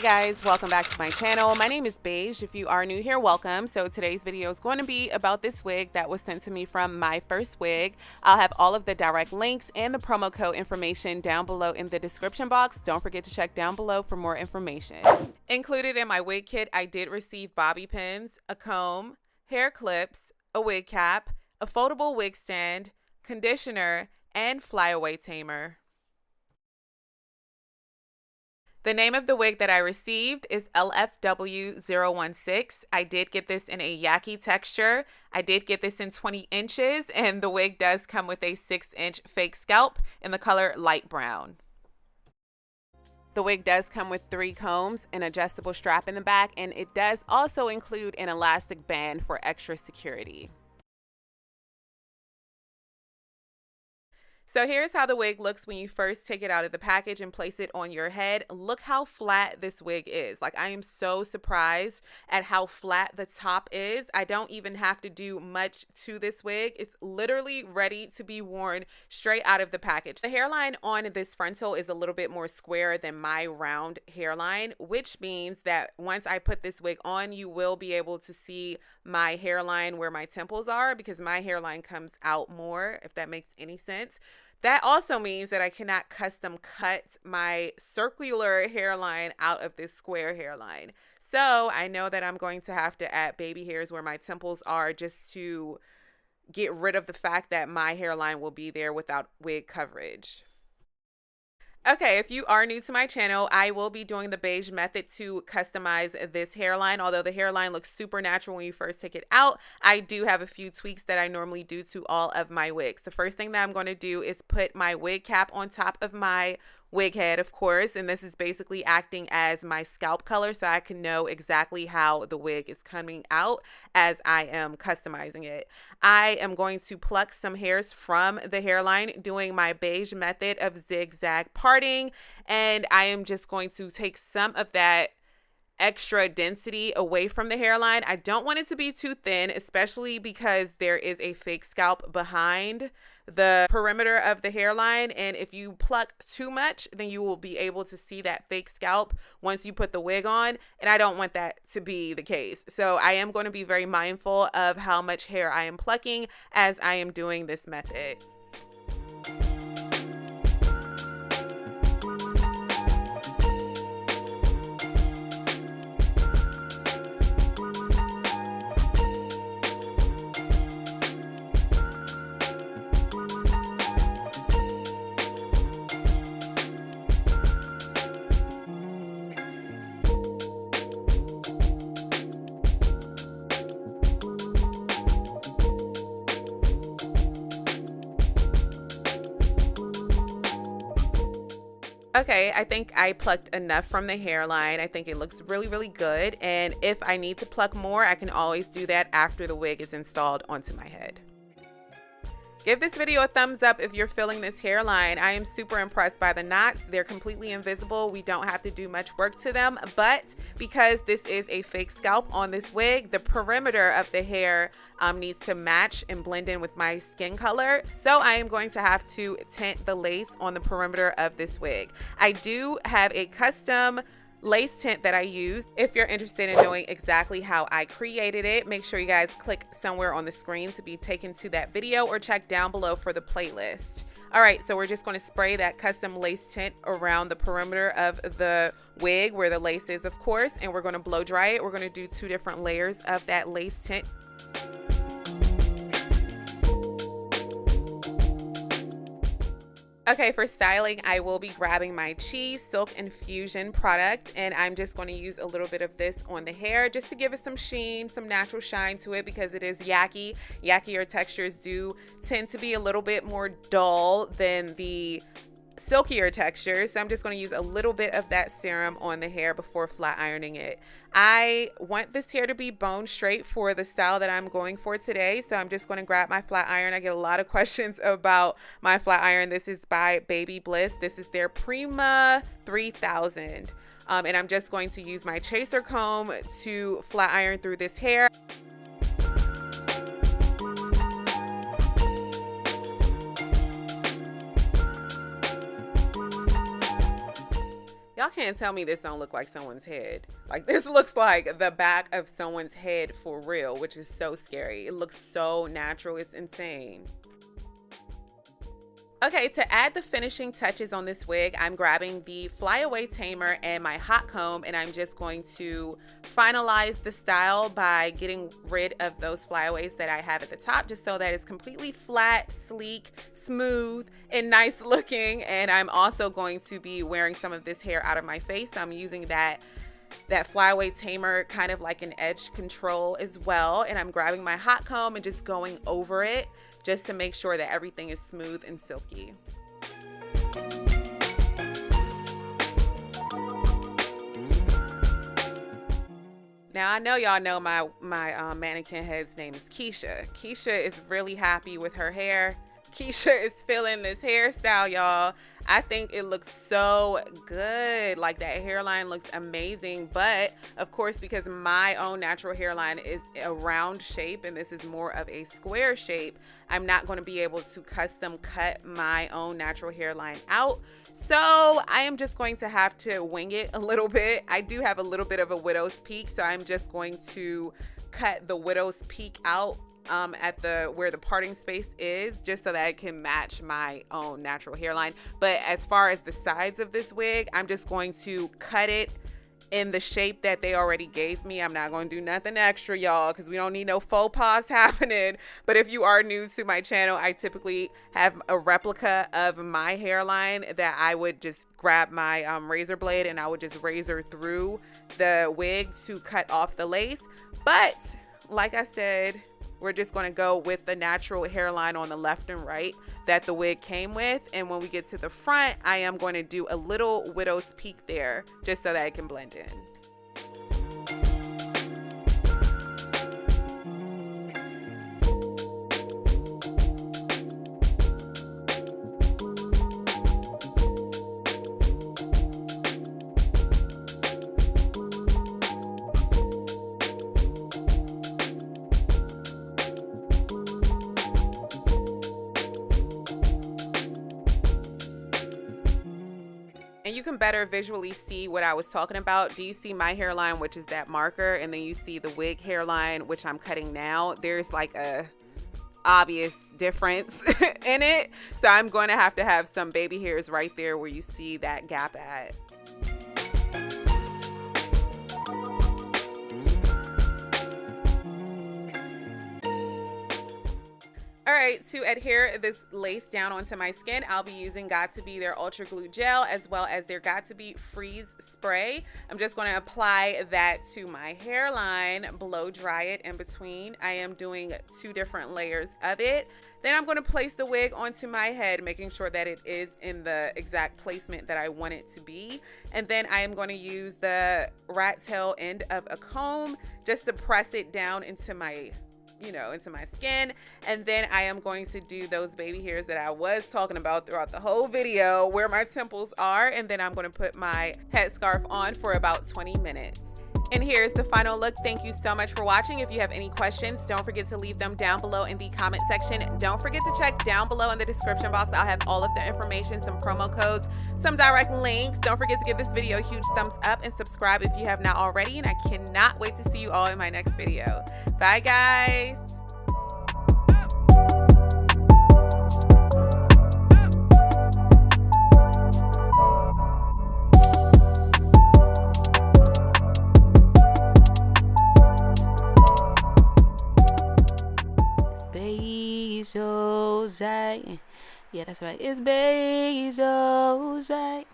Hey guys, welcome back to my channel. My name is Beige. If you are new here, welcome. So today's video is going to be about this wig that was sent to me from Myfirstwig. I'll have all of the direct links and the promo code information down below in the description box. Don't forget to check down below for more information. Included in my wig kit, I did receive bobby pins, a comb, hair clips, a wig cap, a foldable wig stand, conditioner, and flyaway tamer. The name of the wig that I received is 𝗨𝗃𝗴𝗄𝗁. I did get this in a Yaki texture. I did get this in 20 inches, and the wig does come with a 6-inch fake scalp in the color light brown. The wig does come with 3 combs, an adjustable strap in the back, and it does also include an elastic band for extra security. So here's how the wig looks when you first take it out of the package and place it on your head. Look how flat this wig is. Like, I am so surprised at how flat the top is. I don't even have to do much to this wig. It's literally ready to be worn straight out of the package. The hairline on this frontal is a little bit more square than my round hairline, which means that once I put this wig on, you will be able to see my hairline where my temples are, because my hairline comes out more, if that makes any sense. That also means that I cannot custom cut my circular hairline out of this square hairline. So I know that I'm going to have to add baby hairs where my temples are, just to get rid of the fact that my hairline will be there without wig coverage. Okay, if you are new to my channel, I will be doing the beige method to customize this hairline. Although the hairline looks super natural when you first take it out, I do have a few tweaks that I normally do to all of my wigs. The first thing that I'm going to do is put my wig cap on top of my wig head, of course, and this is basically acting as my scalp color, so I can know exactly how the wig is coming out as I am customizing it. I am going to pluck some hairs from the hairline doing my beige method of zigzag parting, and I am just going to take some of that extra density away from the hairline. I don't want it to be too thin, especially because there is a fake scalp behind the perimeter of the hairline, and if you pluck too much, then you will be able to see that fake scalp once you put the wig on, and I don't want that to be the case. So I am going to be very mindful of how much hair I am plucking as I am doing this method. Okay, I think I plucked enough from the hairline. I think it looks really, really good. And if I need to pluck more, I can always do that after the wig is installed onto my head. Give this video a thumbs up if you're feeling this hairline. I am super impressed by the knots. They're completely invisible. We don't have to do much work to them, but because this is a fake scalp on this wig, the perimeter of the hair needs to match and blend in with my skin color. So I am going to have to tint the lace on the perimeter of this wig. I do have a custom lace tint that I use. If you're interested in knowing exactly how I created it, make sure you guys click somewhere on the screen to be taken to that video, or check down below for the playlist. All right, so we're just going to spray that custom lace tint around the perimeter of the wig where the lace is, of course, and we're going to blow dry it. We're going to do 2 different layers of that lace tint. Okay, for styling, I will be grabbing my Chi Silk Infusion product, and I'm just going to use a little bit of this on the hair just to give it some sheen, some natural shine to it, because it is Yaki. Yakier textures do tend to be a little bit more dull than the silkier texture, so I'm just going to use a little bit of that serum on the hair before flat ironing it. I want this hair to be bone straight for the style that I'm going for today, so I'm just going to grab my flat iron. I get a lot of questions about my flat iron. This is by Baby Bliss. This is their Prima 3000, and I'm just going to use my chaser comb to flat iron through this hair. Y'all can't tell me this don't look like someone's head. Like, this looks like the back of someone's head for real, which is so scary. It looks so natural. It's insane. Okay, to add the finishing touches on this wig, I'm grabbing the Flyaway Tamer and my hot comb, and I'm just going to finalize the style by getting rid of those flyaways that I have at the top, just so that it's completely flat, sleek, smooth, and nice looking. And I'm also going to be wearing some of this hair out of my face. I'm using that Flyaway Tamer kind of like an edge control as well. And I'm grabbing my hot comb and just going over it just to make sure that everything is smooth and silky. Now, I know y'all know my mannequin head's name is Keisha. Keisha is really happy with her hair. Keisha is feeling this hairstyle, y'all. I think it looks so good. Like, that hairline looks amazing. But of course, because my own natural hairline is a round shape and this is more of a square shape, I'm not going to be able to custom cut my own natural hairline out. So I am just going to have to wing it a little bit. I do have a little bit of a widow's peak, so I'm just going to cut the widow's peak out at where the parting space is, just so that it can match my own natural hairline. But as far as the sides of this wig, I'm just going to cut it in the shape that they already gave me. I'm not going to do nothing extra, y'all, because we don't need no faux pas happening. But if you are new to my channel, I typically have a replica of my hairline that I would just grab my razor blade and I would just razor through the wig to cut off the lace. But like I said, we're just going to go with the natural hairline on the left and right that the wig came with. And when we get to the front, I am going to do a little widow's peak there just so that it can blend in. And you can better visually see what I was talking about. Do you see my hairline, which is that marker, and then you see the wig hairline, which I'm cutting now? There's like a obvious difference in it. So I'm going to have some baby hairs right there where you see that gap at. All right, to adhere this lace down onto my skin, I'll be using 𝗙𝗵𝗿𝗀 their Ultra Glue Gel, as well as their 𝗙𝗵𝗿𝗀 Freeze Spray. I'm just going to apply that to my hairline, blow dry it in between. I am doing 2 different layers of it. Then I'm going to place the wig onto my head, making sure that it is in the exact placement that I want it to be. And then I am going to use the rat tail end of a comb just to press it down into my into my skin. And then I am going to do those baby hairs that I was talking about throughout the whole video, where my temples are. And then I'm going to put my headscarf on for about 20 minutes. And here's the final look. Thank you so much for watching. If you have any questions, don't forget to leave them down below in the comment section. Don't forget to check down below in the description box. I'll have all of the information, some promo codes, some direct links. Don't forget to give this video a huge thumbs up and subscribe if you have not already. And I cannot wait to see you all in my next video. Bye, guys. Yeah, that's right. It's 𝗿𝗍𝗍.